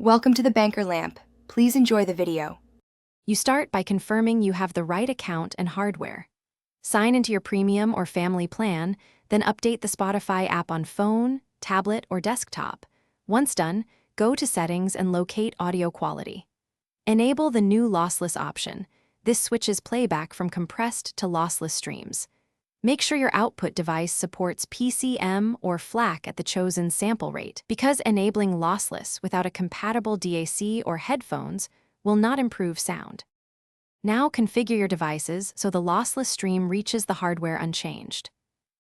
Welcome to the Banker Lamp. Please enjoy the video. You start by confirming you have the right account and hardware. Sign into your premium or family plan, then update the Spotify app on phone, tablet, or desktop. Once done, go to Settings and locate Audio Quality. Enable the new lossless option. This switches playback from compressed to lossless streams. Make sure your output device supports PCM or FLAC at the chosen sample rate, because enabling lossless without a compatible DAC or headphones will not improve sound. Now configure your devices so the lossless stream reaches the hardware unchanged.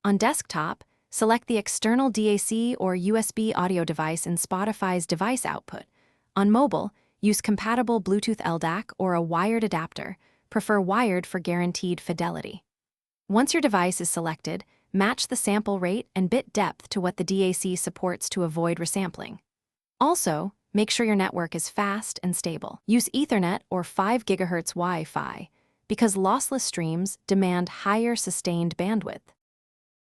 On desktop, select the external DAC or USB audio device in Spotify's device output. On mobile, use compatible Bluetooth LDAC or a wired adapter. Prefer wired for guaranteed fidelity. Once your device is selected, match the sample rate and bit depth to what the DAC supports to avoid resampling. Also, make sure your network is fast and stable. Use Ethernet or 5 GHz Wi-Fi, because lossless streams demand higher sustained bandwidth.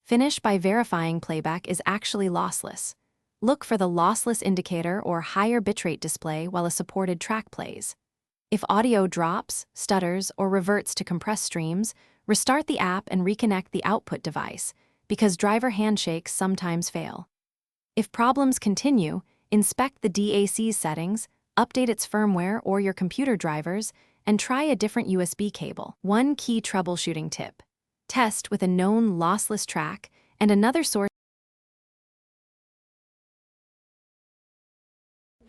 Finish by verifying playback is actually lossless. Look for the lossless indicator or higher bitrate display while a supported track plays. If audio drops, stutters, or reverts to compressed streams, restart the app and reconnect the output device, because driver handshakes sometimes fail. If problems continue, inspect the DAC's settings, update its firmware or your computer drivers, and try a different USB cable. One key troubleshooting tip: test with a known lossless track and another source.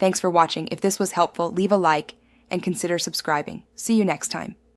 Thanks for watching. If this was helpful, leave a like and consider subscribing. See you next time.